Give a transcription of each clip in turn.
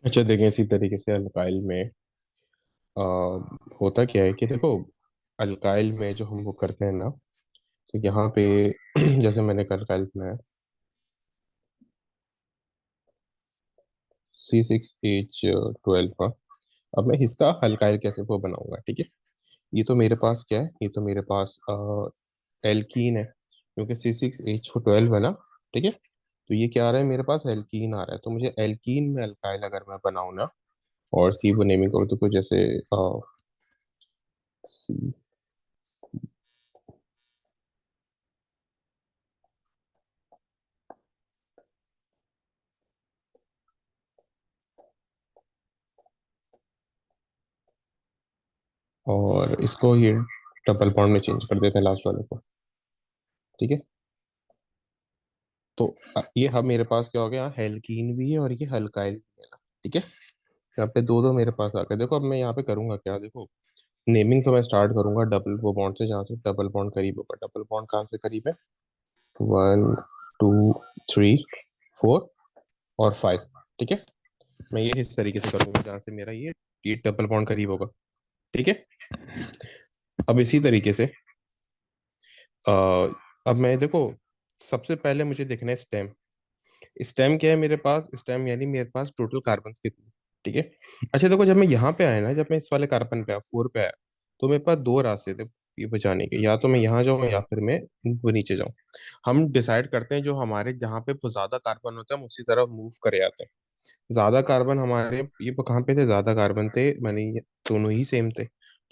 अच्छा देखें, इसी तरीके से अल्काइल में आ, होता क्या है कि देखो, अल्काइल में जो हम वो करते हैं ना, तो यहाँ पे जैसे मैंने कल अल्काइल बनाया C6H12 का। अब मैं इसका अल्काइल कैसे वो बनाऊंगा, ठीक है। ये तो मेरे पास क्या है, ये तो मेरे पास एल्कीन है, क्योंकि C6H12 है ना, ठीक है। तो ये क्या आ रहा है, मेरे पास एल्कीन आ रहा है, तो मुझे एल्कीन में अल्काइल अगर मैं बनाऊं ना, और इसकी वो नेमिंग करूँ तो कुछ जैसे सी, और इसको ये डबल बॉन्ड में चेंज कर देते हैं लास्ट वाले को, ठीक है। तो ये अब मेरे पास क्या हो गया, हेल्कीन भी है और ये हल्काइल भी है ना, ठीक है। यहाँ पे दो दो मेरे पास आ गए। देखो अब मैं यहाँ पे करूंगा क्या, देखो नेमिंग तो मैं स्टार्ट करूंगा डबल वो बॉन्ड से, जहाँ से डबल बॉन्ड करीब होगा। डबल बॉन्ड कहाँ से करीब है, 1 2 3 4 और 5, ठीक है। मैं ये इस तरीके से करूंगा जहाँ से मेरा ये डबल बॉन्ड करीब होगा, ठीक है। अब इसी तरीके से अ, अब मैं देखो, सबसे पहले मुझे देखना है स्टेम। स्टेम क्या है मेरे पास, स्टेम यानी मेरे पास टोटल कार्बन कितने, ठीक है। अच्छा देखो, जब मैं यहाँ पे आया ना, जब मैं इस वाले कार्बन पे आया 4 पे आया, तो मेरे पास दो रास्ते थे ये बचाने के, या तो मैं यहाँ जाऊँ या फिर मैं वो नीचे जाऊँ। हम डिसाइड करते हैं जो हमारे जहाँ पे ज्यादा कार्बन होता है हम उसी तरफ मूव करे जाते हैं। ज्यादा कार्बन हमारे ये कहाँ पे थे, ज्यादा कार्बन थे, मैंने ये दोनों ही सेम थे,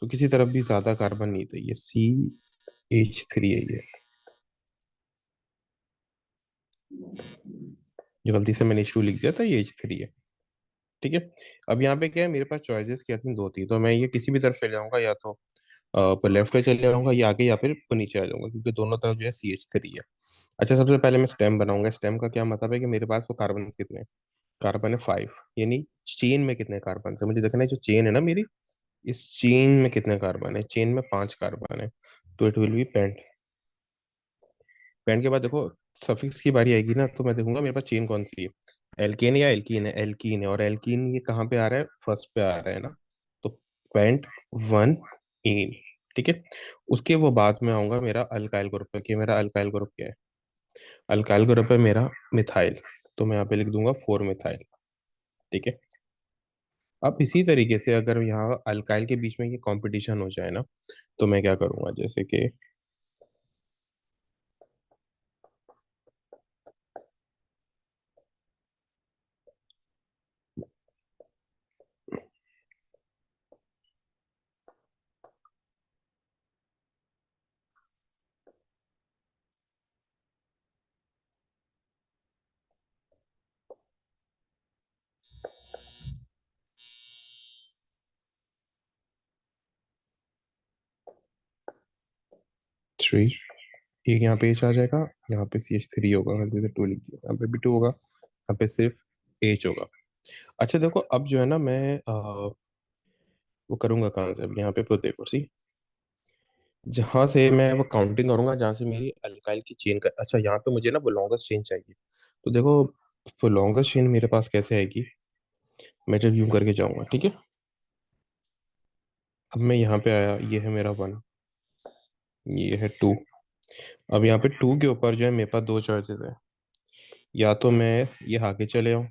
तो किसी तरफ भी ज्यादा कार्बन नहीं थे। ये CH3 है ये, जो गलती से मैंने H2 लिख दिया था, ये H3 है, ठीक है। अब यहाँ पे क्या है, मेरे पास चॉइसेस क्या थी, दो थी, तो मैं ये किसी भी तरफ चले जाऊंगा, या तो पर लेफ्ट में चले जाऊंगा या आगे, या फिर नीचे आ जाऊंगा, क्योंकि दोनों तरफ जो है CH3 है। अच्छा सबसे पहले मैं स्टेम बनाऊंगा। स्टेम का क्या मतलब है कि मेरे पास वो कार्बन कितने हैं, कार्बन है 5, यानी चेन में कितने कार्बन है मुझे देखना है। जो चेन है ना मेरी, इस चेन में कितने कार्बन है, चेन में 5 कार्बन है, तो it will be pent. Pent के बाद देखो, सफिक्स की बारी आएगी ना, तो मैं देखूंगा मेरे पास चेन कौन सी है, एल्केन या एल्कीन है। एल्कीन है, और एल्कीन ये कहाँ पे आ रहा है, फर्स्ट पे आ रहा है ना, तो पेंट 1 इन, ठीक है। उसके वो बाद में आऊंगा मेरा अल्काइल ग्रुप पे, कि मेरा अल्काइल ग्रुप क्या है। अल्काइल ग्रुप है मेरा मिथाइल, तो मैं यहाँ पे लिख दूंगा 4 मिथाइल, ठीक है। अब इसी तरीके से अगर यहाँ अल्काइल के बीच में ये कंपटीशन हो जाए ना, तो मैं क्या करूंगा, जैसे कि थ्री, एक यहाँ पे एच आ जाएगा, यहाँ पे CH3 होगा, गलती से 2 लिख दिया, यहाँ पे भी 2 होगा, यहाँ पे सिर्फ एच होगा। अच्छा देखो, अब जो है ना मैं वो करूंगा कहाँ से, अब यहाँ पे तो देखो सी, जहाँ से मैं वो काउंटिंग करूंगा, जहाँ से मेरी अल्काइल की चेन का, अच्छा यहाँ पे मुझे ना वो लॉन्गेस्ट चेन चाहिए। तो देखो, वो लॉन्गेस्ट चेन मेरे पास कैसे आएगी, मैं जब यूं करके जाऊंगा, ठीक है। अब मैं यहाँ पे आया, ये है मेरा 1, ये है 2। अब यहाँ पे 2 के ऊपर जो है मेरे पास दो चॉइसेस है, या तो मैं ये आगे चले आऊँ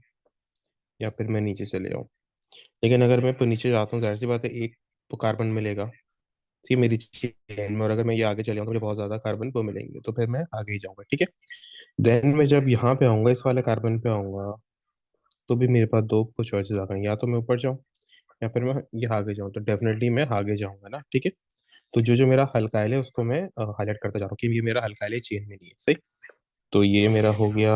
या फिर मैं नीचे चले आऊँ। लेकिन अगर मैं नीचे जाता हूँ, जाहिर सी बात है एक तो कार्बन मिलेगा, सी मेरी चेन में, और अगर मैं ये आगे चले जाऊँ तो मुझे बहुत ज्यादा कार्बन तो मिलेंगे, तो फिर मैं आगे ही जाऊंगा, ठीक है। देन मैं जब यहाँ पे आऊंगा, इस वाले कार्बन पे आऊंगा, तो भी मेरे पास दो चॉइसेस आ गए, या तो मैं ऊपर जाऊँ या फिर मैं ये आगे जाऊँ, तो डेफिनेटली मैं आगे जाऊंगा ना, ठीक है। तो जो जो मेरा हल्काइल है उसको मैं हाईलाइट करता जा रहा हूँ कि ये मेरा हल्काइल है, चेन में नहीं है, सही। तो ये मेरा हो गया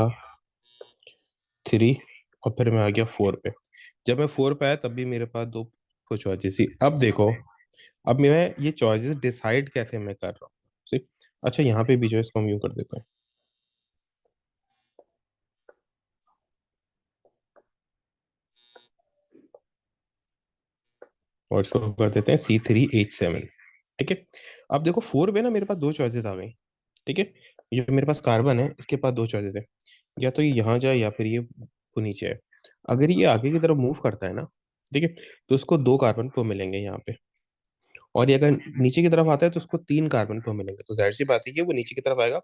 3, और फिर मैं आ गया 4 पे। जब मैं 4 पे आया तब भी मेरे पास दो चॉइसेस थी। अब देखो, अब मैं ये चॉइसेस डिसाइड कैसे मैं कर रहा हूँ, ठीक। अच्छा यहाँ पे भी जो है इसको हम यूं कर देते हैं, और इसको कर देते हैं C3H7, ठीक है। अब देखो 4 पे ना मेरे पास दो चॉइसेस आ गई, ठीक है। ये जो मेरे पास कार्बन है इसके पास दो चॉइसेस है, या तो ये यहाँ जाए या फिर ये नीचे है। अगर ये आगे की तरफ मूव करता है ना, ठीक है, तो उसको दो कार्बन पर मिलेंगे यहाँ पे। और ये अगर नीचे की तरफ आता है तो उसको तीन कार्बन पर मिलेंगे। तो जाहिर सी बात है कि वो नीचे की तरफ आएगा,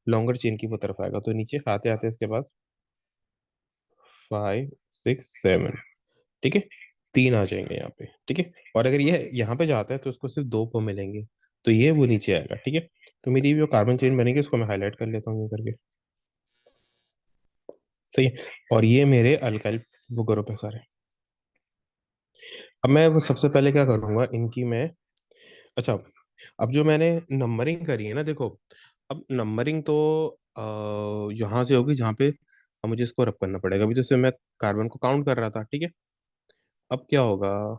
लॉन्गर चेन की वो तरफ आएगा। तो नीचे आते आते इसके पास 5 6 7, ठीक है, तीन आ जाएंगे यहाँ पे, ठीक है। और अगर ये यहाँ पे जाता है तो उसको सिर्फ दो पर मिलेंगे, तो ये वो नीचे आएगा, ठीक है। तो मेरी जो कार्बन चेन बनेगी उसको मैं हाईलाइट कर लेता हूँ ये करके। सही है। और ये मेरे अल्काइल वो ग्रुप है सारे। अब मैं वो सबसे पहले क्या करूंगा, इनकी मैं, अच्छा, अब जो मैंने नंबरिंग करी है ना, देखो, अब नंबरिंग तो यहाँ से होगी जहाँ पे, अब मुझे इसको रब करना पड़ेगा। अभी तो सिर्फ मैं कार्बन को काउंट कर रहा था, ठीक है। अब क्या होगा,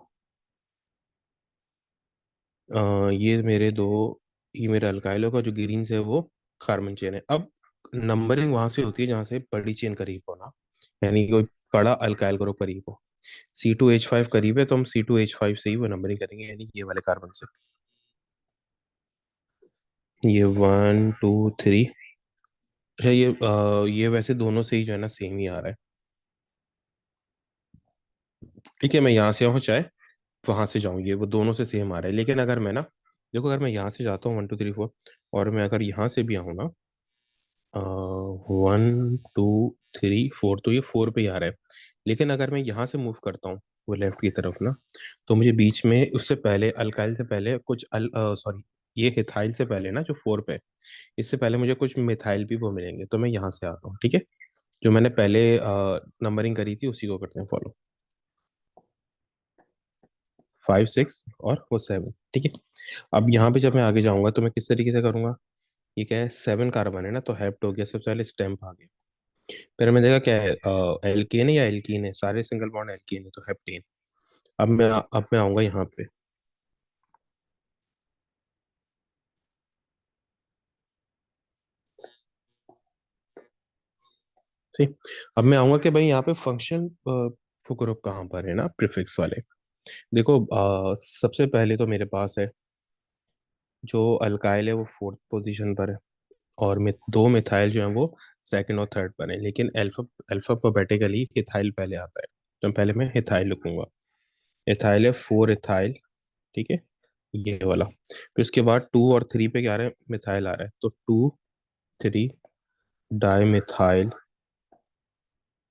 ये मेरे दो, ये मेरे अल्काइलो का जो ग्रीन से है वो कार्बन चेन है। अब नंबरिंग वहां से होती है जहाँ से बड़ी चेन करीब होना, यानी कि कोई बड़ा अल्काइल ग्रुप करीब हो। C2H5 करीब है तो हम C2H5 से ही वो नंबरिंग करेंगे, यानी ये वाले कार्बन से। ये 1 2 3। अच्छा, ये वैसे दोनों से ही जो है ना सेम ही आ रहा है। ठीक है, मैं यहाँ से आऊँ चाहे वहां से जाऊँ, ये वो दोनों से सेम आ रहा है। लेकिन अगर मैं ना, देखो, अगर मैं यहाँ से जाता हूँ 1 2 3 4, और मैं अगर यहाँ से भी आऊँ ना, 1 2 3 4, तो ये फोर पे ही आ रहा है। लेकिन अगर मैं यहाँ से मूव करता हूँ वो लेफ्ट की तरफ ना, तो मुझे बीच में उससे पहले अल्काइल से पहले कुछ सॉरी, ये इथाइल से पहले ना जो फोर पे है, इससे पहले मुझे कुछ मिथाइल भी वो मिलेंगे। तो मैं यहाँ से आता हूँ, ठीक है। जो मैंने पहले नंबरिंग करी थी उसी को करते हैं फॉलो। 5 6 और वो 7, ठीक है। अब यहाँ पे जब मैं आगे जाऊंगा तो मैं किस तरीके से करूंगा, ये क्या है, 7 कार्बन है ना, तो हेप्ट हो गया, सबसे पहले स्टेम्प आ गया। फिर मैंने देखा क्या है, एल्केन है या एल्कीन है, सारे सिंगल बॉन्ड एल्कीन है, तो हेप्टेन। अब मैं आऊंगा यहाँ पे, ठीक। अब मैं आऊंगा कि भाई यहाँ पे फंक्शन ग्रुप कहाँ पर है ना, प्रीफिक्स वाले। देखो, सबसे पहले तो मेरे पास है जो अल्काइल है वो फोर्थ पोजीशन पर है, और दो मिथाइल जो है वो सेकंड और थर्ड पर है। लेकिन अल्फाबेटिकली इथाइल पहले आता है, तो पहले मैं इथाइल लिखूंगा। इथाइल है 4 इथाइल, ठीक है, ये वाला। फिर उसके बाद 2 और 3 पे क्या आ रहा है, मिथाइल आ रहा है, तो 2 3 डाई मिथाइल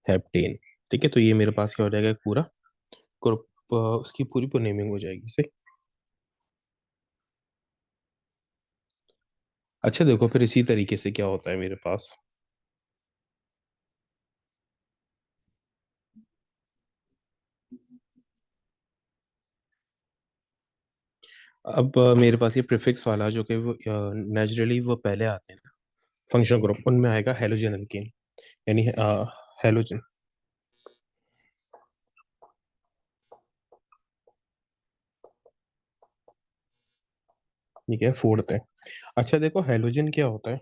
हेप्टेन, ठीक है। तो ये मेरे पास क्या हो जाएगा, एक पूरा ग्रुप, उसकी पूरी पूरी नेमिंग हो जाएगी, सही। अच्छा, देखो फिर इसी तरीके से क्या होता है मेरे पास। अब मेरे पास ये प्रीफिक्स वाला जो कि वो नेचुरली वो पहले आते हैं ना फंक्शनल ग्रुप, उनमें आएगा हेलोजन एल्केन, यानी हेलोजन। ठीक है, फोर्थ है। अच्छा, देखो हेलोजन क्या होता है,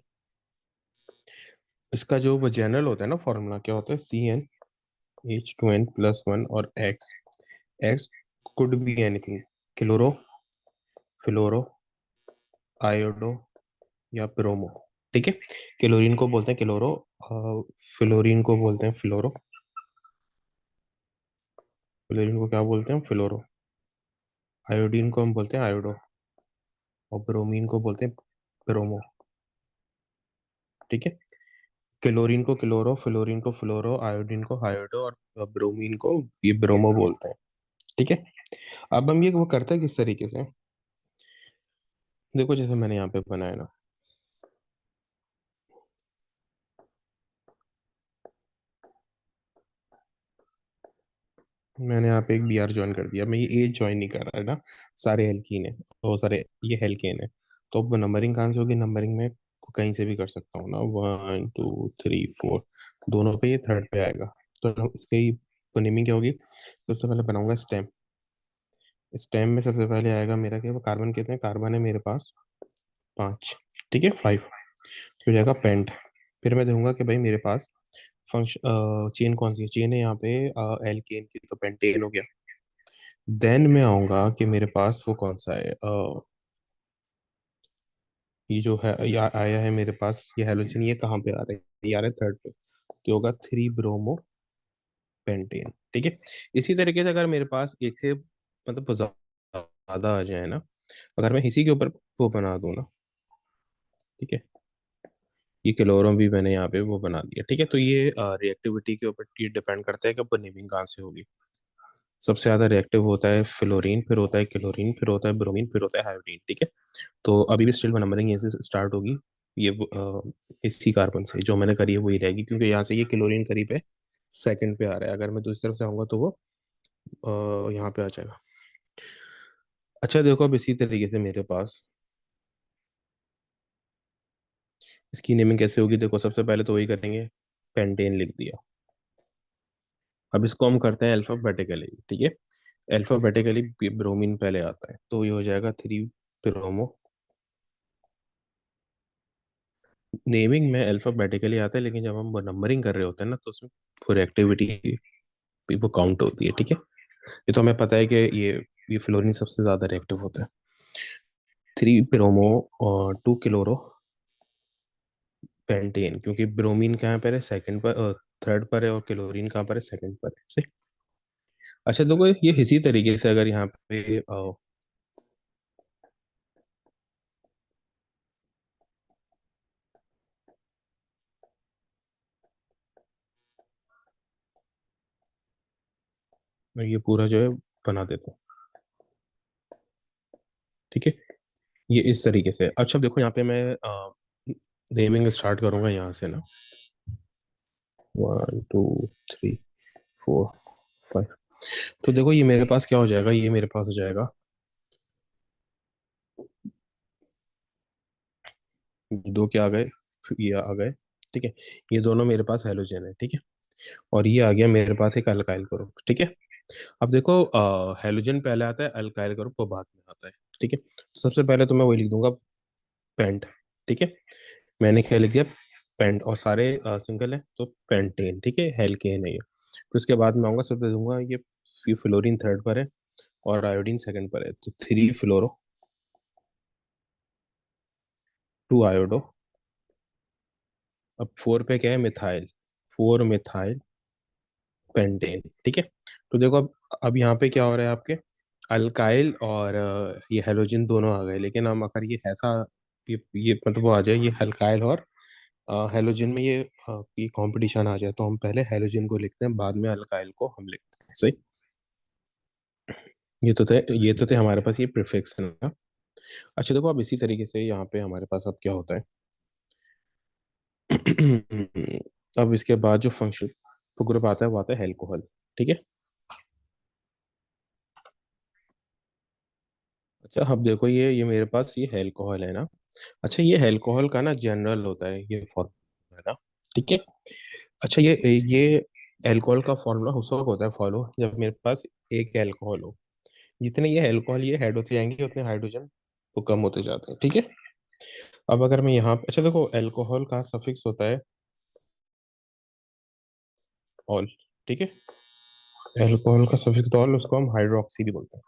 इसका जो वो जनरल होता है ना फॉर्मूला, क्या होता है, CnH2n+1 और x. X could be anything, chloro, fluoro, iodo, या ब्रोमो, ठीक है। क्लोरीन को बोलते हैं क्लोरो, फ्लोरीन को बोलते हैं फ्लोरो, फ्लोरीन को क्या बोलते हैं, फ्लोरो। आयोडीन को हम बोलते हैं आयोडो, और ब्रोमीन को बोलते हैं ब्रोमो, ठीक है। क्लोरीन को क्लोरो, फ्लोरीन को फ्लोरो, आयोडीन को आयोडो, और ब्रोमीन को ये ब्रोमो बोलते हैं, ठीक है। अब हम ये वो करते हैं किस तरीके से, देखो जैसे मैंने यहाँ पे बनाया ना, मैंने यहाँ पे एक Br ज्वाइन कर दिया, मैं ये A ज्वाइन नहीं कर रहा है ना, सारे हेल्कीन है, तो सारे ये हेल्केन है। तो अब नंबरिंग कहाँ से होगी, नंबरिंग में कहीं से भी कर सकता हूँ ना, 1 2 3 4, दोनों पे, ये थर्ड पे आएगा। तो इसकी नेमिंग क्या होगी, तो सबसे पहले बनाऊंगा स्टेम। स्टेम में सबसे पहले आएगा मेरा क्या, वो कार्बन कितने हैं, कार्बन है मेरे पास 5, ठीक है, 5। फिर हो जाएगा पेंट। फिर मैं दूंगा कि भाई मेरे पास फंक्शन चेन कौन सी चेन है यहाँ पे, एल्केन की, तो पेंटेन हो गया। देन मैं आऊंगा कि मेरे पास वो कौन सा है, ये जो है, ये आया है मेरे पास, ये हेलोजन, ये कहाँ पे आ रहा है, ये आ रहा है थर्ड पे, तो होगा 3 ब्रोमो पेंटेन। ठीक है। इसी तरीके से अगर मेरे पास एक से मतलब ज्यादा आ जाए ना, अगर मैं इसी के ऊपर वो बना दूं ना, ठीक है, ये क्लोरो भी मैंने यहाँ पे वो बना दिया। ठीक है, तो ये रिएक्टिविटी के ऊपर ये डिपेंड करता है कि बनेविंग कहाँ से होगी। सबसे ज्यादा रिएक्टिव होता है फ्लोरीन, फिर होता है क्लोरीन, फिर होता है ब्रोमीन, फिर होता है हाइड्रोजन। ठीक है, तो अभी भी स्टिल नंबरिंग यहीं से स्टार्ट होगी। ये इसी कार्बन से जो मैंने करी है वही रहेगी, क्योंकि यहाँ से ये क्लोरीन करीब है, सेकंड पे आ रहा है। अगर मैं दूसरी तरफ से आऊंगा तो वो यहाँ पे आ जाएगा। अच्छा देखो, अब इसी तरीके से मेरे पास इसकी नेमिंग कैसे होगी। देखो सबसे पहले तो वही करेंगे, पेंटेन लिख दिया। अब इसको हम करते हैं अल्फाबेटिकली। ठीक है, अल्फाबेटिकली ब्रोमीन पहले आता है, तो ये हो जाएगा थ्री ब्रोमो। नेमिंग में अल्फाबेटिकली आता है, लेकिन जब हम नंबरिंग कर रहे होते हैं ना, तो उसमें पूरी एक्टिविटी भी वो काउंट होती है। ठीक है, ये तो हमें पता है कि ये फ्लोरीन सबसे ज्यादा रिएक्टिव होता है। थ्री ब्रोमो और टू क्लोरो पेंटेन, क्योंकि ब्रोमीन कहाँ पर है, सेकंड पर, थर्ड पर है, और क्लोरीन कहाँ पर है, सेकंड पर है। सही। अच्छा देखो, ये इसी तरीके से अगर यहाँ पे मैं ये पूरा जो है बना देता हूँ। ठीक है, ये इस तरीके से। अच्छा देखो, यहाँ पे मैं नेमिंग स्टार्ट करूंगा यहाँ से ना, 1 2 3 4 5। तो देखो ये मेरे पास क्या हो जाएगा, ये मेरे पास हो जाएगा, दो क्या आ गए, फिर ये आ गए। ठीक है, ये दोनों मेरे पास हेलोजन है। ठीक है, और ये आ गया मेरे पास एक अल्काइल ग्रुप। ठीक है, अब देखो हेलोजन पहले आता है, अल्काइल ग्रुप वो बाद में आता है। ठीक है, तो सबसे पहले तो मैं वही लिख दूंगा, पेंट। ठीक है, मैंने क्या लिख दिया, पेंट, और सारे सिंगल है तो पेंटेन। ठीक है, हेल्केन है ये। फिर उसके बाद मैं आऊंगा, सबसे दूंगा ये फ्लोरीन थर्ड पर है और आयोडीन सेकंड पर है, तो थ्री फ्लोरो, टू आयोडो। अब फोर पे क्या है, मिथाइल, फोर मिथाइल पेंटेन। ठीक है, तो देखो अब यहाँ पे क्या हो रहा है आपके, अल्काइल और ये हेलोजन दोनों आ गए, लेकिन हम अगर ये ऐसा ये मतलब वो आ जाए, ये अल्काइल और हेलोजन में ये कंपटीशन आ जाए, तो हम पहले हेलोजन को लिखते हैं, बाद में अल्काइल को हम लिखते हैं। सही। ये तो थे हमारे पास ये प्रीफिक्स है ना। अच्छा देखो, अब इसी तरीके से यहाँ पे हमारे पास अब क्या होता है, अब इसके बाद जो फंक्शन ग्रुप आता है वो आता है एल्कोहल। ठीक है, अच्छा अब देखो, ये मेरे पास ये अल्कोहल है ना। अच्छा, ये अल्कोहल का ना जनरल होता है ये फॉर्मूला है ना। ठीक है, अच्छा ये अल्कोहल का फॉर्मूला उस वक्त होता है फॉलो जब मेरे पास एक अल्कोहल हो। जितने ये अल्कोहल ये ऐड होते जाएंगे, उतने हाइड्रोजन वो कम होते जाते हैं। ठीक है, अब अगर मैं यहाँ अच्छा देखो, अल्कोहल का सफिक्स होता है ऑल। ठीक है, अल्कोहल का सफिक्स ऑल, उसको हम हाइड्रोक्सी भी बोलते हैं।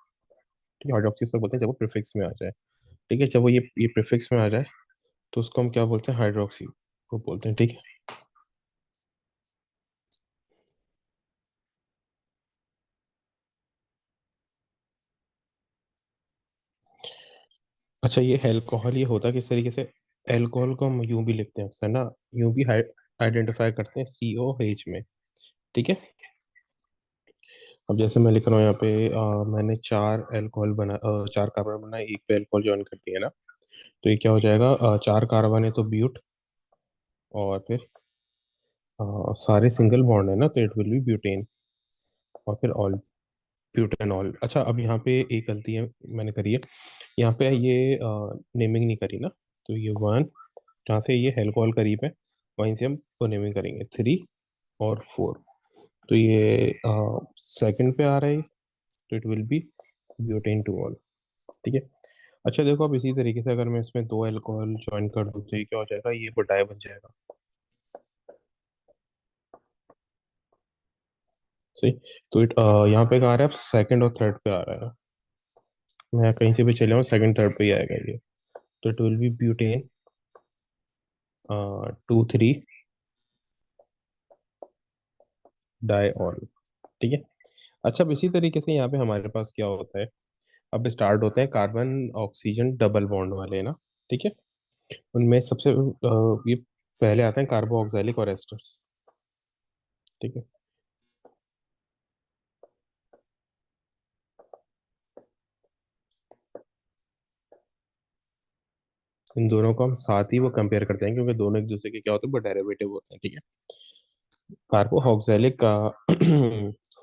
ठीक है, हाइड्रोक्सी उसको बोलते हैं जब वो प्रीफिक्स में आ जाए। ठीक है, जब वो ये प्रीफिक्स में आ जाए, तो उसको हम क्या बोलते हैं, हाइड्रोक्सी को बोलते हैं। ठीक है, अच्छा ये अल्कोहल ये होता है किस तरीके से, अल्कोहल को हम यूं भी लिखते हैं अक्सर ना, यूं भी आइडेंटिफाई करते हैं COH में। ठीक है, अब जैसे मैं लिख रहा हूँ यहाँ पे मैंने चार अल्कोहल चार कार्बन बनाए, एक पे अल्कोहल ज्वाइन कर दिया ना, तो ये क्या हो जाएगा, चार कार्बन है तो ब्यूट, और फिर सारे सिंगल बॉन्ड है ना, तो इट विल बी ब्यूटेन, और फिर ऑल, ब्यूटेनॉल। अच्छा अब यहाँ पे एक गलती है मैंने करी है, यहाँ पे ये नेमिंग नहीं करी ना, तो ये वन, जहाँ से ये अल्कोहल करीब है वहीं से हम वो नेमिंग करेंगे, थ्री और फोर। तो ये सेकंड पे आ रहा है, तो it will B butane two all. ठीक है, अच्छा देखो, अब इसी तरीके से अगर मैं इसमें दो अल्कोहल ज्वाइन कर दूँ, तो ये क्या हो जाएगा, ये बुटाई बन जाएगा। सही, तो यहाँ पे कहाँ आ रहा है, अब सेकंड और थर्ड पे आ रहा है। मैं कहीं से भी चले जाऊँ, सेकंड थर्ड पे ही आएगा ये, तो it will B butane two three di all. ठीक है। अच्छा, अब इसी तरीके से यहाँ पे हमारे पास क्या होता है, अब स्टार्ट होते हैं कार्बन ऑक्सीजन डबल बॉन्ड वाले ना। ठीक है। उनमें सबसे ये पहले आते हैं कार्बो ऑक्सैलिक और एस्टर्स। ठीक है। इन दोनों को हम साथ ही वो कंपेयर करते हैं, क्योंकि दोनों एक दूसरे के क्या होते हैं, वो डेरिवेटिव होते हैं। ठीक है। कार्बो ऑक्सैलिक का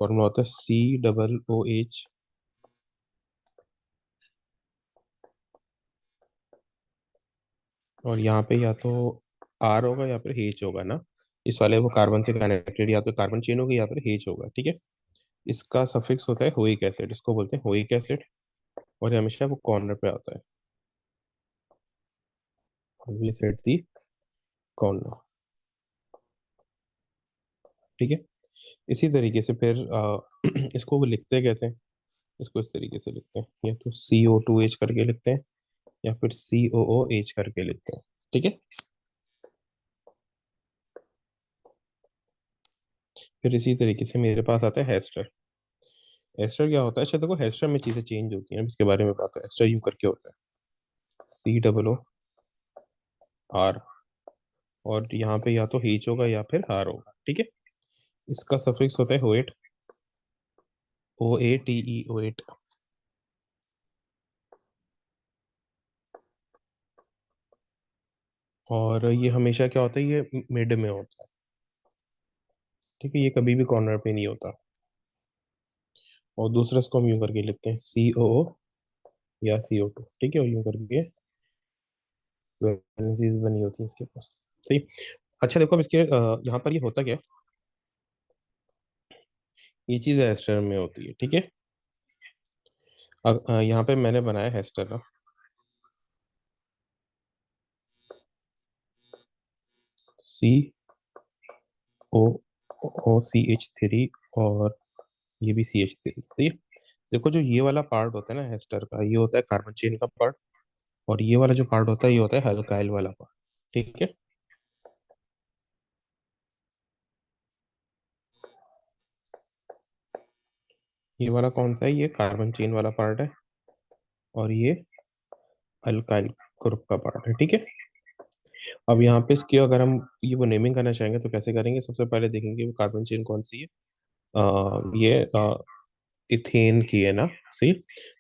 फॉर्मूला होता है COOH। और यहाँ पे या तो R होगा या फिर H होगा ना। इस वाले वो कार्बन से कनेक्टेड, या तो कार्बन चेन होगी या फिर H होगा। ठीक है। इसका सफिक्स होता है होइक एसिड, इसको बोलते हैं होइक एसिड। और ये हमेशा वो कॉर्नर पे आता है, ऑलवेज एट दी कॉर्नर। ठीक है। इसी तरीके से फिर इसको वो लिखते हैं कैसे, इसको इस तरीके से लिखते हैं, या तो CO2H करके लिखते हैं या फिर COOH करके लिखते हैं। ठीक है। फिर इसी तरीके से मेरे पास आता है हेस्टर। हेस्टर क्या होता है, अच्छा देखो, हेस्टर में चीजें चेंज होती हैं, इसके बारे में बात है। हेस्टर यू करके होता है COOR। और यहाँ पे या तो H होगा या फिर R होगा। ठीक है। इसका सफिक्स होता है OAT, OATE, OAT। और ये हमेशा क्या होता है, ये मिड में होता है। ठीक है। ये कभी भी कॉर्नर पे नहीं होता। और दूसरा इसको हम यूं करके लिखते हैं COO या CO2। ठीक है। और यूं करके वैलेंसीज बनी होती है इसके पास। सही। अच्छा देखो, अब इसके यहाँ पर ये होता क्या है, ये चीज एस्टर में होती है। ठीक है। अब यहाँ पे मैंने बनाया है एस्टर का COOCH3, और ये भी CH3। ठीक है। देखो, जो ये वाला पार्ट होता है ना एस्टर का, ये होता है कार्बन चेन का पार्ट। और ये वाला जो पार्ट होता है, ये होता है हल्काइल वाला पार्ट। ठीक है। ये वाला कौन सा है, ये कार्बन चेन वाला पार्ट है। और ये अल्काइल ग्रुप का पार्ट है। ठीक है। अब यहाँ पे इसकी अगर हम ये वो नेमिंग करना चाहेंगे तो कैसे करेंगे, सबसे पहले देखेंगे वो कार्बन चेन कौन सी है। ये इथेन की है ना। सही।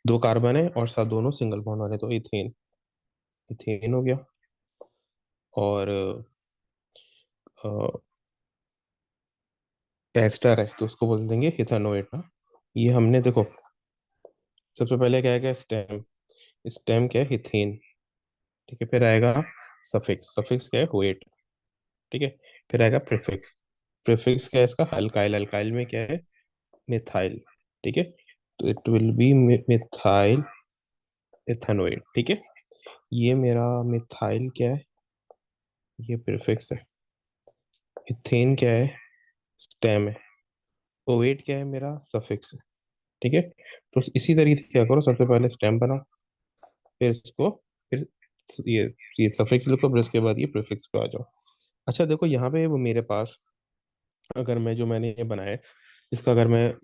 दो कार्बन है और साथ दोनों सिंगल बॉन्ड वाले, तो इथेन, इथेन हो गया। और एस्टर है तो उसको बोल देंगे इथेनोएट ना। ये हमने देखो, सबसे पहले क्या है, स्टेम। स्टेम क्या है, इथेन। ठीक है। फिर आएगा सफिक्स, सफिक्स क्या है, वेट। ठीक है। फिर आएगा प्रीफिक्स। प्रीफिक्स क्या है इसका, अल्काइल। अल्काइल में क्या है, मिथाइल। ठीक है। तो it will B methyl ethanoate. ठीक है। ये मेरा मिथाइल क्या है, ये प्रीफिक्स है। इथेन क्या है, स्टेम है। ओएट क्या है, मेरा सफिक्स है। ठीक है। तो इसी तरीके से क्या करो, सबसे पहले स्टेम बनाओ, फिर इसको, फिर ये ये सफिक्स लिखो, फिर उसके बाद ये प्रीफिक्स पे आ जाओ। अच्छा देखो, यहाँ पे वो मेरे पास, अगर मैं जो मैंने ये बनाया है, इसका अगर मैं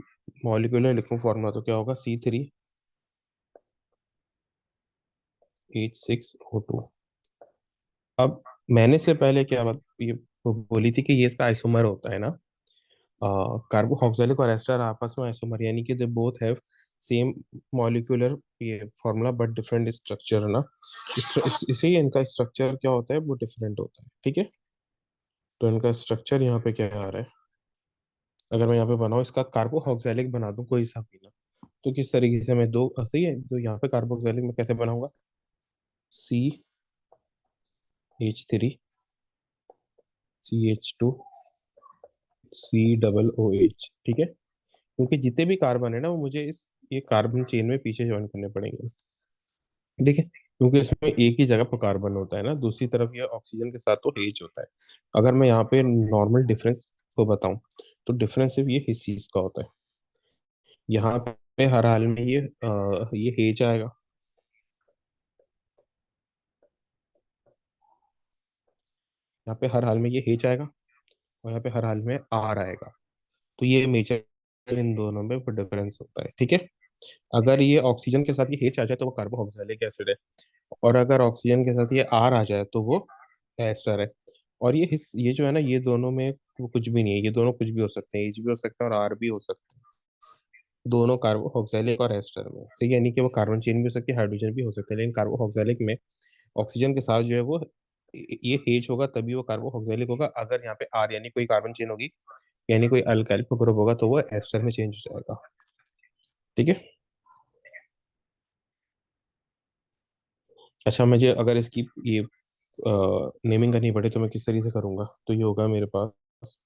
मॉलिक्यूलर लिखूं फॉर्मूला, तो क्या होगा, C3H6O2। अब मैंने से पहले क्या बात ये बोली थी कि ये इसका आइसोमर होता है ना। कार्बोक्सिलिक और एस्टर आपस में आइसोमर, यानी कि they both have same molecular ये फॉर्मूला बट डिफरेंट स्ट्रक्चर है ना। इसे इनका स्ट्रक्चर क्या होता है, वो डिफरेंट होता है। ठीक है। तो इनका स्ट्रक्चर यहाँ पे क्या आ रहा है, अगर मैं यहाँ पे बनाऊँ इसका कार्बोक्सिलिक बना दूँ कोई सा भी ना, तो किस तरीके से मैं दो, सही है, तो यहाँ पे कार्बोक्सिलिक में कैसे बनाऊंगा, CH3, CH2, COOH। ठीक है। क्योंकि जितने भी कार्बन है ना, वो मुझे इस ये कार्बन चेन में पीछे ज्वाइन करने पड़ेंगे। ठीक है। क्योंकि इसमें एक ही जगह पर कार्बन होता है ना, दूसरी तरफ ये ऑक्सीजन के साथ तो H होता है। अगर मैं यहाँ पे नॉर्मल डिफरेंस को बताऊं, तो डिफरेंस सिर्फ ये इस चीज का होता है। यहाँ पे हर हाल में ये H आएगा। यहाँ पे हर हाल में ये H आएगा, और यहाँ पे हर हाल में R आएगा। तो ये मेजर इन दोनों में डिफरेंस होता है, ठीक है। अगर ये ऑक्सीजन के साथ ये H आ जाए तो वो कार्बोक्सिलिक एसिड है, और अगर ऑक्सीजन के साथ ये R आ जाए तो वो एस्टर है। और ये जो है ना, ये दोनों में वो कुछ भी नहीं है, ये दोनों कुछ भी हो सकते हैं, H भी हो सकता है और R भी हो सकता है। दोनों कार्बोक्सिलिक और एस्टर में सही, यानी कि वो कार्बन चेन भी हो सकती है, हाइड्रोजन भी हो सकते हैं, लेकिन कार्बोक्सिलिक में ऑक्सीजन के साथ जो है वो ये H होगा, तभी वो कार्बोक्सिलिक होगा। अगर यहाँ पे R यानी कोई कार्बन चेन होगी, यानी कोई अल्काइल ग्रुप होगा, तो वो एस्टर में चेंज हो जाएगा, ठीक है। अच्छा, मुझे अगर इसकी ये नेमिंग करनी पड़े तो मैं किस तरीके से करूंगा, तो ये होगा मेरे पास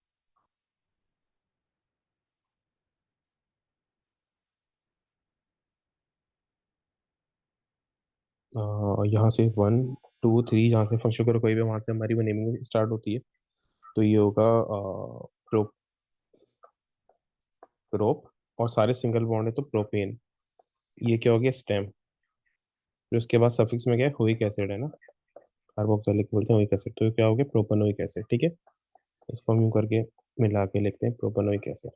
यहाँ से 1 2 3, जहाँ से फंक्शन करो कोई भी, वहां से हमारी वो नेमिंग स्टार्ट होती है। तो ये होगा प्रो प्रोप, और सारे सिंगल बॉन्ड है तो प्रोपेन। ये क्या हो गया, स्टेम। फिर उसके बाद सफिक्स में क्या है, हुइक एसिड है ना, कार्बोक्सिलिक बोलते हैं हुइक एसिड, तो ये क्या हो गया, प्रोपेनोइक एसिड, ठीक है। इसको हम यूं करके मिला के लिखते हैं प्रोपेनोइक एसिड,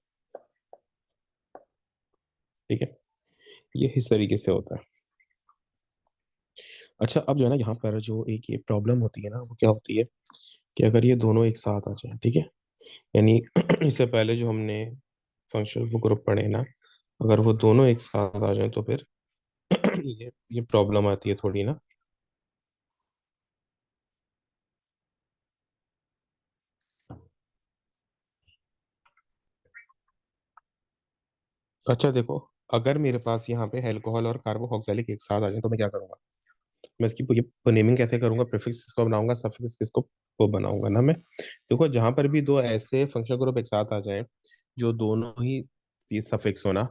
ठीक है। ये इस तरीके से होता है। अच्छा, अब जो है ना, यहाँ पर जो एक ये प्रॉब्लम होती है ना, वो क्या होती है कि अगर ये दोनों एक साथ आ जाए, ठीक है, यानी इससे पहले जो हमने फंक्शनल वो ग्रुप पढ़े ना, अगर वो दोनों एक साथ आ जाए तो फिर ये प्रॉब्लम आती है थोड़ी ना। अच्छा देखो, अगर मेरे पास यहाँ पे अल्कोहल और कार्बोक्सिलिक एक साथ आ जाए तो मैं क्या करूंगा, मैं इसकी नेमिंग कैसे करूंगा, प्रीफिक्स किसको बनाऊंगा, सफिक्स किसको वो बनाऊंगा ना मैं। देखो, जहां पर भी दो ऐसे फंक्शनल ग्रुप एक साथ आ जाएं जो दोनों ही ये सफिक्स होना,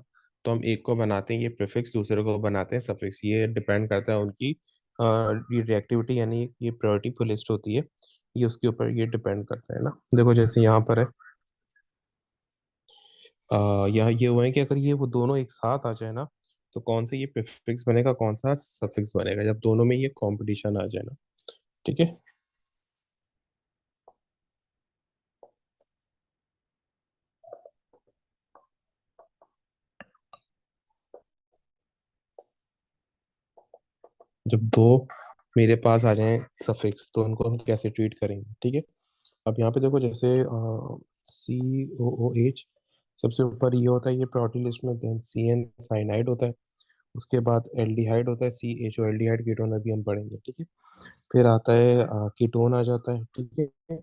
तो हम एक को बनाते हैं ये प्रीफिक्स, दूसरे को बनाते हैं सफिक्स। ये डिपेंड करता है उनकी ये रिएक्टिविटी, यानी ये प्रायोरिटी पुल लिस्ट होती है, ये उसके ऊपर ये डिपेंड करता है ना। देखो जैसे यहाँ पर है, यहाँ ये हुआ है कि अगर ये वो दोनों एक साथ आ जाए ना, तो कौन सा ये प्रीफिक्स बनेगा, कौन सा सफिक्स बनेगा, जब दोनों में ये कंपटीशन आ जाए ना, ठीक है। जब दो मेरे पास आ जाएं सफिक्स, तो उनको हम कैसे ट्रीट करेंगे, ठीक है। अब यहाँ पे देखो, जैसे COOH सबसे ऊपर ये होता है, ये प्रोटीन लिस्ट में, देन CN साइनाइड होता है, उसके बाद एल्डिहाइड होता है, CHO एल्डिहाइड, कीटोन अभी हम पढ़ेंगे, ठीक है। फिर आता है कीटोन आ जाता है, ठीक है।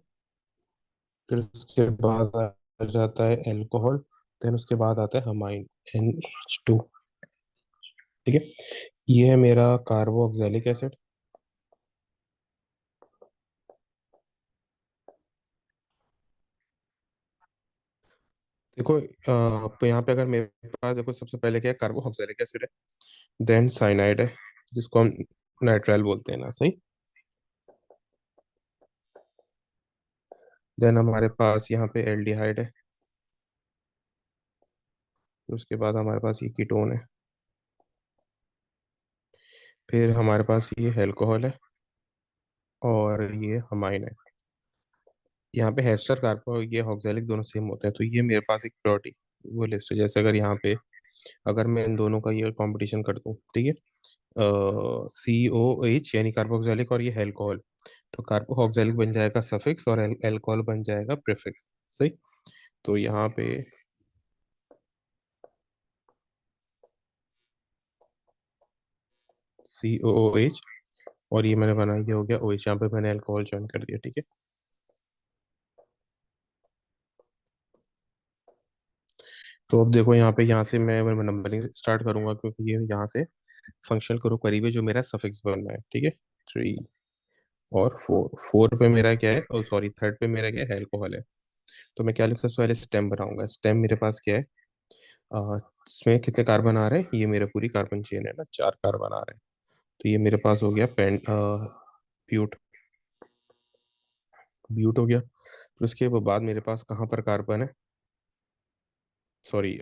फिर उसके बाद आ जाता है एल्कोहल, देन उसके बाद आता है हमाइन, NH2, ठीक है। ये है मेरा कार्बोक्सिलिक एसिड। देखो तो यहाँ पे अगर मेरे पास देखो, सबसे पहले क्या है, कार्बोक्सिलिक एसिड है, देन साइनाइड है, जिसको हम नाइट्राइल बोलते हैं ना, सही। देन हमारे पास यहाँ पे एल्डिहाइड है, उसके बाद हमारे पास ये कीटोन है, फिर हमारे पास ये अल्कोहल है, और ये हमाइन है। यहाँ पे हेस्टर कार्बो ये ऑक्जेलिक दोनों सेम होता है, तो ये मेरे पास एक प्योरिटी वो लिस्ट है। जैसे अगर यहाँ पे अगर मैं इन दोनों का ये कंपटीशन कर दूँ, ठीक है, COH यानी कार्बोक्सिलिक और ये अल्कोहल, तो कार्बोक्सिलिक बन जाएगा सफिक्स और अल्कोहल बन जाएगा प्रीफिक्स, सही। तो यहाँ पे COOH, और ये मैंने बना, ये हो गया OH, यहाँ पे मैंने अल्कोहल ज्वाइन कर दिया, ठीक है। तो अब देखो यहाँ पे, यहाँ से मैं नंबरिंग स्टार्ट करूंगा, क्योंकि ये यहाँ से फंक्शनल करो करीब है जो मेरा सफिक्स बनना है, ठीक है। 3 और 4, 4 पे मेरा क्या है, ओ सॉरी, थर्ड पे मेरा क्या है, अल्कोहल है। तो मैं क्या लिखता हूँ, पहले स्टेम बनाऊंगा। स्टेम मेरे पास क्या है, इसमें कितने कार्बन आ रहे हैं, ये मेरा पूरी कार्बन चेन है ना, 4 कार्बन आ रहे हैं। तो ये मेरे पास हो गया ब्यूट ब्यूट हो गया। फिर उसके बाद मेरे पास कहाँ पर कार्बन है, सॉरी,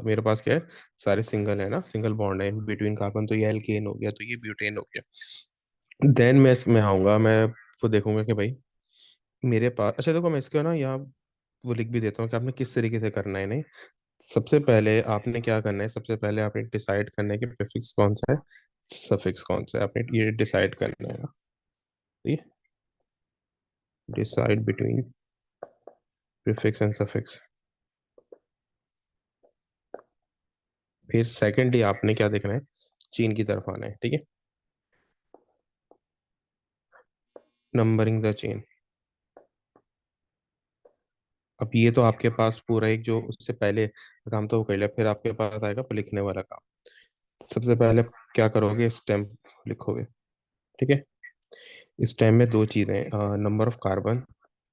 मेरे पास क्या है, सारे सिंगल है ना, सिंगल बॉन्ड है इन बिटवीन कार्बन, तो ये एल्केन हो गया, तो ये ब्यूटेन हो गया। देन मैं इसमें आऊंगा, मैं वो देखूंगा कि भाई मेरे पास, अच्छा देखो, मैं इसका ना यहाँ वो लिख भी देता हूँ कि आपने किस तरीके से करना है, नहीं। सबसे पहले आपने क्या करना है, सबसे पहले आपने डिसाइड करना है कि प्रीफिक्स कौन सा है, सफिक्स कौन सा है, आपने ये डिसाइड करना है ना। ठीक है, decide between prefix and suffix. फिर सेकंडली आपने क्या देखना है, चेन की तरफ आना है। ठीक है, नंबरिंग द चेन। अब ये तो आपके पास पूरा एक जो उससे पहले काम तो वो कर लिया, फिर आपके पास आएगा लिखने वाला काम। सबसे पहले क्या करोगे, स्टेम लिखोगे। ठीक है, स्टेम में दो चीज़ें, नंबर ऑफ कार्बन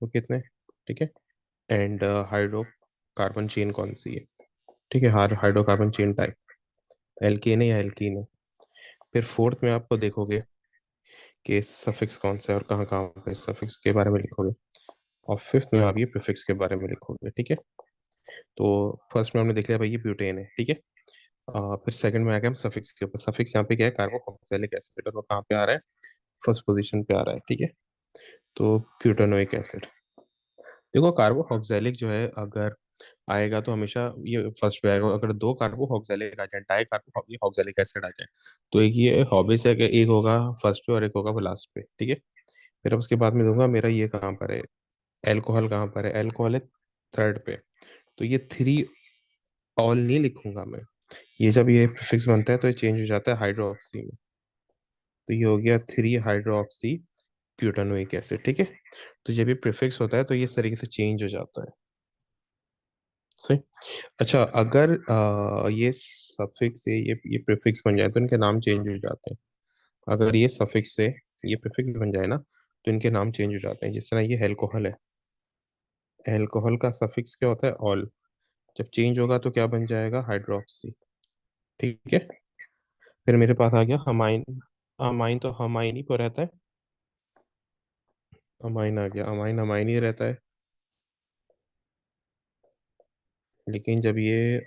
वो कितने, ठीक है, एंड हाइड्रोकार्बन चेन कौन सी है। ठीक है, हाइड्रोकार्बन चेन टाइप एल्केन है या एल्कीन है। फिर फोर्थ में आपको देखोगे कि सफिक्स कौन सा है और कहाँ कहाँ पे सफिक्स के बारे में लिखोगे। और फिफ्थ में आप ये प्रीफिक्स के बारे में लिखोगे। ठीक है, तो फर्स्ट में हमने देख लिया भाई ये ब्यूटेन है। ठीक है, फिर सेकंड में आ गया हम सफिक्स के ऊपर। सफिक्स यहाँ पे क्या है, कार्बोक्सिलिक एसिड, और वो कहाँ पे आ रहा है, फर्स्ट पोजीशन पे आ रहा है। ठीक है, तो ब्यूटानोइक एसिड। देखो कार्बोक्सिलिक जो है अगर आएगा तो हमेशा ये फर्स्ट पे आएगा। अगर दो कार्बोक्सिलिक आ जाए, डाई कार्बोक्सिलिक एसिड आ जाए, तो एक ये हॉबीज है कि एक होगा फर्स्ट पे और एक होगा वो लास्ट पे। ठीक है, फिर अब उसके बाद में दूंगा मेरा ये कहाँ पर है, एल्कोहल कहाँ पर है, एल्कोहल है थर्ड पे। तो ये थ्री ऑल नहीं लिखूंगा मैं, ये जब ये प्रीफिक्स बनता है तो ये चेंज हो जाता है हाइड्रोक्सी में। तो ये हो गया थ्री हाइड्रोक्सी ब्यूटानोइक एसिड। ठीक है, तो जब ये प्रीफिक्स होता है तो ये इस तरीके से चेंज हो जाता है। सही। अच्छा, अगर ये सफिक्स से ये प्रीफिक्स बन जाए तो इनके नाम चेंज हो जाते हैं। अगर ये सफिक्स से ये प्रीफिक्स बन जाए ना तो इनके नाम चेंज हो जाते हैं। जिस तरह ये एल्कोहल है, एल्कोहल का सफिक्स क्या होता है, ऑल। जब चेंज होगा तो क्या बन जाएगा, हाइड्रोक्सी। ठीक है, फिर मेरे पास आ गया हमाइन। अमाइन तो हमाइन ही पर रहता है, अमाइन आ गया, अमाइन अमाइन ही रहता है। लेकिन जब ये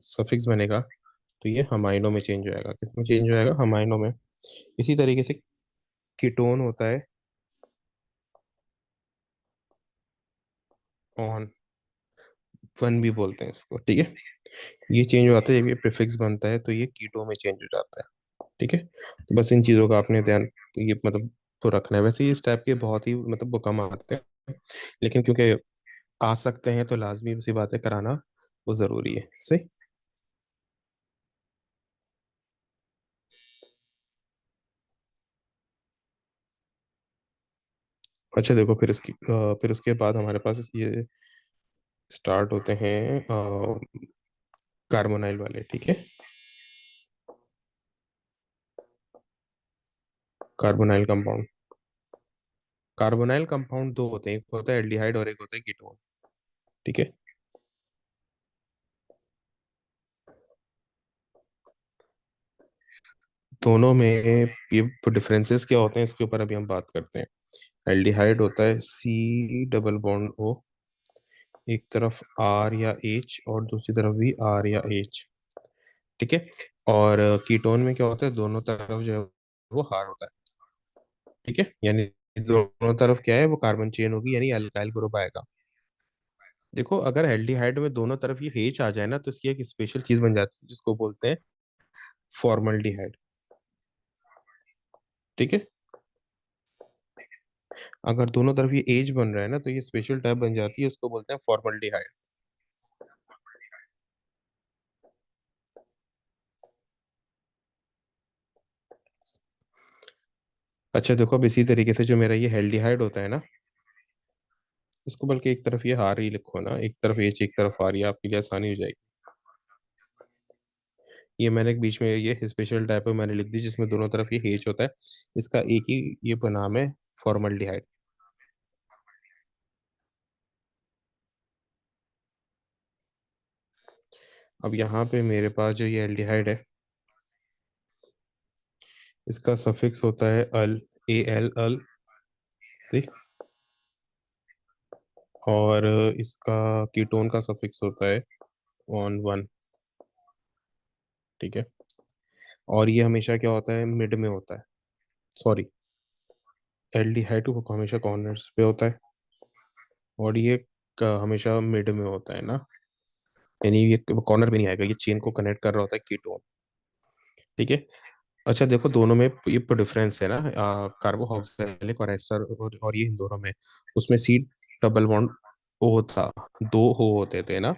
सफिक्स बनेगा तो ये हमाइनों में चेंज हो जाएगा। किसमें चेंज हो जाएगा, हमाइनों में। इसी तरीके से कीटोन होता है, ऑन वन भी बोलते हैं इसको। ठीक है, ये चेंज हो जाता है जब ये प्रीफिक्स बनता है तो ये कीटो में चेंज हो जाता है। ठीक है, तो बस इन चीज़ों का आपने ध्यान, ये मतलब तो रखना है। वैसे इस टाइप के बहुत ही मतलब वो कम आते हैं, लेकिन क्योंकि आ सकते हैं तो लाजमी सी बातें कराना वो ज़रूरी है। सही। अच्छा देखो, फिर उसके बाद हमारे पास ये स्टार्ट होते हैं कार्बोनाइल वाले। ठीक है, कार्बोनाइल कंपाउंड। कार्बोनाइल कंपाउंड दो होते हैं, एक होता है एल्डिहाइड और एक होता है कीटोन। ठीक है, दोनों में ये डिफरेंसेस क्या होते हैं इसके ऊपर अभी हम बात करते हैं। एल्डिहाइड होता है सी डबल बॉन्ड ओ, एक तरफ आर या एच और दूसरी तरफ भी आर या एच। ठीक है, और कीटोन में क्या होता है, दोनों तरफ जो है वो हार होता है। ठीक है, यानी दोनों तरफ क्या है, वो कार्बन चेन होगी, यानी अल्काइल ग्रुप आएगा। देखो, अगर एल्डिहाइड में दोनों तरफ ये एच आ जाए ना तो इसकी एक स्पेशल चीज बन जाती है जिसको बोलते हैं फॉर्मल्डिहाइड। ठीक है, अगर दोनों तरफ ये एज बन रहा है ना तो ये स्पेशल टाइप बन जाती है, उसको बोलते हैं फॉर्मल्डिहाइड। अच्छा देखो, अब इसी तरीके से जो मेरा ये एल्डिहाइड होता है ना, इसको बल्कि एक तरफ ये हार ही लिखो ना, एक तरफ एच एक तरफ हार, ये आपके लिए आसानी हो जाएगी। ये मैंने एक बीच में ये स्पेशल टाइप है मैंने लिख दी जिसमें दोनों तरफ ये एच होता है, इसका एक ही ये नाम है, फॉर्मल्डिहाइड। अब यहाँ पे मेरे पास जो ये एल्डिहाइड है, इसका सफिक्स होता है अल, ए एल अल। ठीक, और इसका कीटोन का सफिक्स होता है ऑन वन। ठीक है, और ये हमेशा क्या होता है, मिड में होता है। सॉरी, एल्डिहाइड को हमेशा कॉर्नर्स पे होता है, और ये हमेशा मिड में होता है ना। यानी ये कॉर्नर पे नहीं आएगा, ये चेन को कनेक्ट कर रहा होता है कीटोन। ठीक है। अच्छा देखो, दोनों में ये डिफरेंस है ना, कार्बोक्सिलिक और एस्टर, और ये इन दोनों में, उसमें सी डबल बॉन्ड ओ होता, दो हो होते थे ना,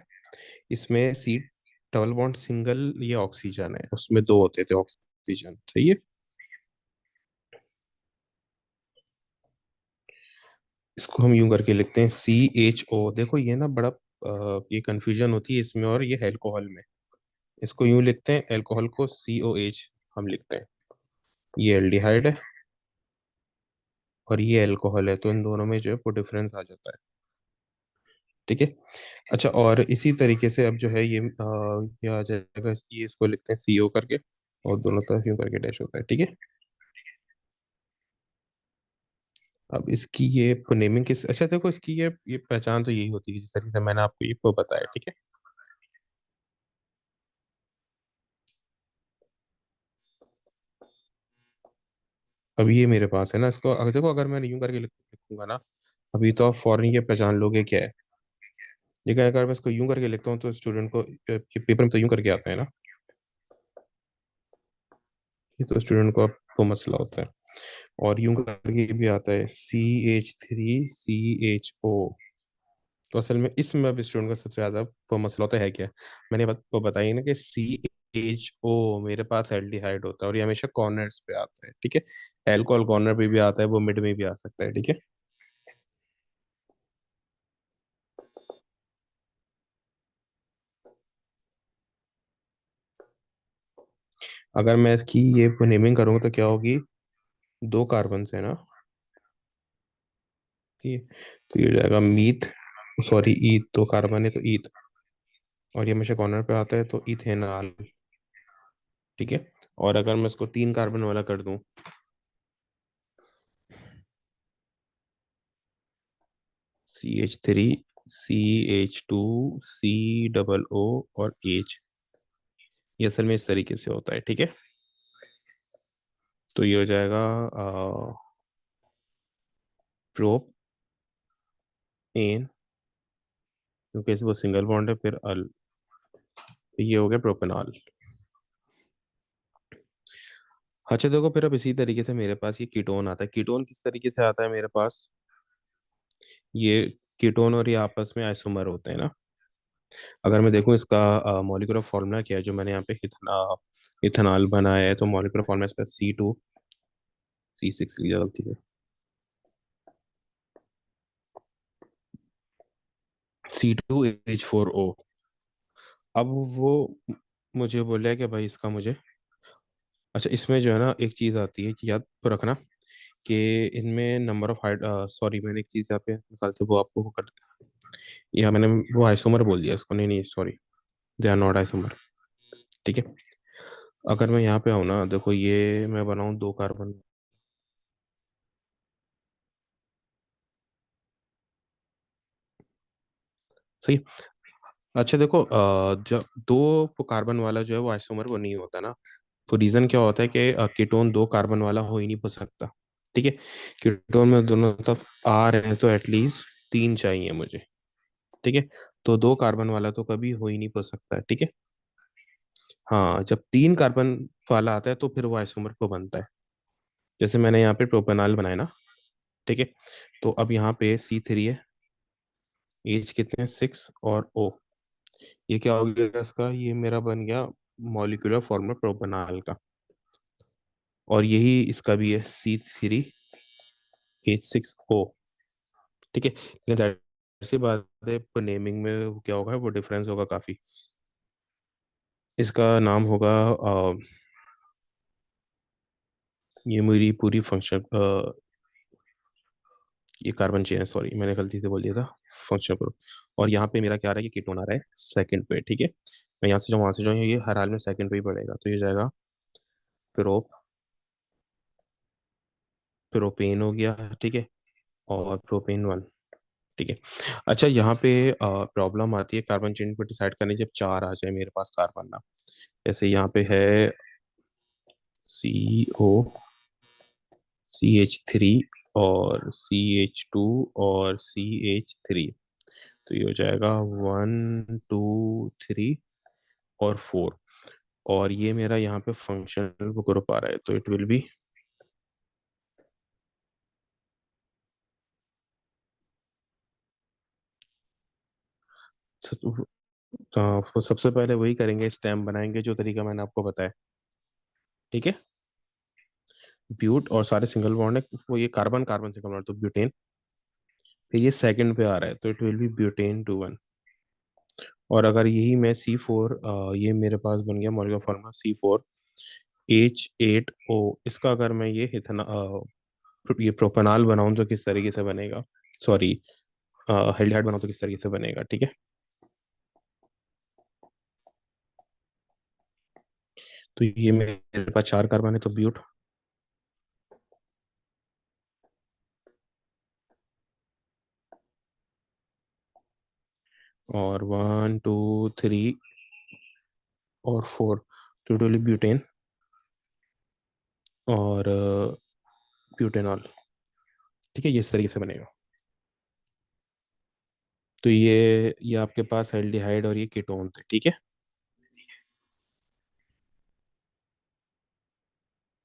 इसमें सी डबल बॉन्ड सिंगल, ये ऑक्सीजन है, उसमें दो होते थे ऑक्सीजन। सही है। इसको हम यूं करके लिखते हैं CHO। देखो ये ना बड़ा ये कंफ्यूजन होती है इसमें, और ये अल्कोहल में, इसको यूं लिखते हैं, अल्कोहल को COH हम लिखते हैं। ये एल्डिहाइड है और ये अल्कोहल है, तो इन दोनों में जो है वो डिफरेंस आ जाता है। ठीक है। अच्छा, और इसी तरीके से अब जो है ये आ जाएगा, ये इसको लिखते हैं CO करके, और दोनों तरफ यूं करके डैश होता है। ठीक है। अब इसकी ये नेमिंग किस, अच्छा देखो, इसकी ये पहचान तो यही होती है जिस तरीके से मैंने आपको ये वो बताया। ठीक है। अब ये मेरे पास है ना, इसको अगर देखो, अगर मैं यूं करके लिखूंगा ना, अभी तो आप फौरन ये पहचान लोगे क्या है। लेकिन अगर मैं इसको यूं करके लिखता हूँ तो स्टूडेंट को ये पेपर में तो यूं करके आता है ना, ये तो स्टूडेंट को अब वो मसला होता है। और यूं करके भी आता है CH3CHO। तो असल में इसमें अब स्टूडेंट का सबसे ज्यादा वो मसला होता है क्या, मैंने वो बताई ना कि CHO मेरे पास एल्डिहाइड होता है, और ये हमेशा कॉर्नर्स पे आता है। ठीक है। एल्कोहल कॉर्नर पे भी आता है, वो मिड में भी आ सकता है। ठीक है। अगर मैं इसकी ये नेमिंग करूँगा तो क्या होगी, दो कार्बन है ना, ठीक है, तो ये हो जाएगा मीथ, सॉरी ईथ, दो कार्बन है तो ईथ, और ये हमेशा कॉर्नर पे आता है तो इथेनॉल। ठीक है। और अगर मैं इसको तीन कार्बन वाला कर दूं, CH3CH2 C और H, ये असल में इस तरीके से होता है। ठीक है। तो ये हो जाएगा प्रोपेन, क्योंकि वो सिंगल बॉन्ड है, फिर अल, तो ये हो गया प्रोपेनॉल। अच्छा देखो, फिर अब इसी तरीके से मेरे पास ये कीटोन आता है। कीटोन किस तरीके से आता है मेरे पास, ये कीटोन और ये आपस में आइसोमर होते हैं ना। अगर मैं देखूं इसका मॉलिक्यूलर फॉर्मूला क्या है, जो मैंने यहाँ पे इथेनॉल बनाया है, तो मॉलिक्यूलर फॉर्मूला इसका C2C6 लिया गलती से, C2H4O। अब वो मुझे बोला है कि भाई इसका मुझे, अच्छा इसमें जो है ना एक चीज़ आती है कि याद तो रखना, कि इनमें नंबर ऑफ हाइड, सॉरी मैंने एक चीज़ यहाँ पे निकाल से वो आपको वो कर, या मैंने वो आइसोमर बोल दिया इसको, नहीं नहीं sorry, they are not isomer. ठीक है। अगर मैं यहाँ पे आऊँ ना, देखो ये मैं बनाऊँ दो कार्बन, सही। अच्छा देखो, जब दो कार्बन वाला जो है वो आइसोमर वो नहीं होता ना, तो रीज़न क्या होता है कि कीटोन दो कार्बन वाला हो ही नहीं हो सकता। ठीक है। कीटोन में दोनों तरफ आ रहे हैं तो एटलीस्ट तीन चाहिए मुझे। ठीक है। तो दो कार्बन वाला तो कभी हो ही नहीं हो सकता है। ठीक है। हाँ, जब तीन कार्बन वाला आता है तो फिर वो आइसोमर को बनता है। जैसे मैंने यहाँ पे प्रोपेनॉल बनाया ना। ठीक है। तो अब यहाँ पे C3 है, एच कितने हैं 6, और O, ये क्या हो गया इसका, ये मेरा बन गया मॉलिक्यूलर फॉर्मूला प्रोपेनॉल का। और यही इसका भी है C3H6O। ठीक है। लेकिन जाहिर सी बात है, नेमिंग में वो क्या होगा, वो डिफरेंस होगा काफी। इसका नाम होगा ये मेरी पूरी फंक्शन, ये कार्बन चेन है, सॉरी मैंने गलती से बोल दिया था फंक्शन ग्रुप। और यहाँ पे मेरा क्या आ रहा है, ये कीटोन आ रहा है सेकंड पे। ठीक है। मैं यहाँ से जो वहां से जो ये हर हाल में सेकंड पे ही पड़ेगा, तो ये जाएगा प्रोप, प्रोपेन हो गया। ठीक है। और प्रोपेन 1। ठीक है। अच्छा यहाँ पे प्रॉब्लम आती है कार्बन चेन को डिसाइड करने, जब चार आ जाए मेरे पास कार्बन ना, जैसे यहाँ पे है CH3 और CH2 और CH3, तो ये हो जाएगा 1 2 3 और 4। और ये मेरा यहाँ पे फंक्शनल ग्रुप आ रहा है, तो इट विल बी तो सबसे पहले वही करेंगे, स्टैम्प बनाएंगे जो तरीका मैंने आपको बताया। ठीक है। ब्यूट और सारे सिंगल बॉन्ड है, वो ये कार्बन कार्बन सिंगल बॉन्ड तो ब्यूटेन। फिर ये सेकंड पे आ रहा है, तो इट विल बी ब्यूटेन 2 1। और अगर यही मैं C4, ये मेरे पास बन गया मॉलिक्यूलर फॉर्मूला C4H8O। इसका अगर मैं ये इथेना ये प्रोपेनॉल बनाऊं तो किस तरीके से बनेगा, सॉरी हेल्डिहाइड बनाऊं तो किस तरीके से बनेगा। ठीक है। तो ये मेरे पास 4 कार्बन है, तो ब्यूट। और 1 2 3 और 4, टोटली ब्यूटेन और ब्यूटेनॉल। ठीक है, ये इस तरीके से बनेगा। तो ये आपके पास एल्डिहाइड और ये कीटोन थे। ठीक है।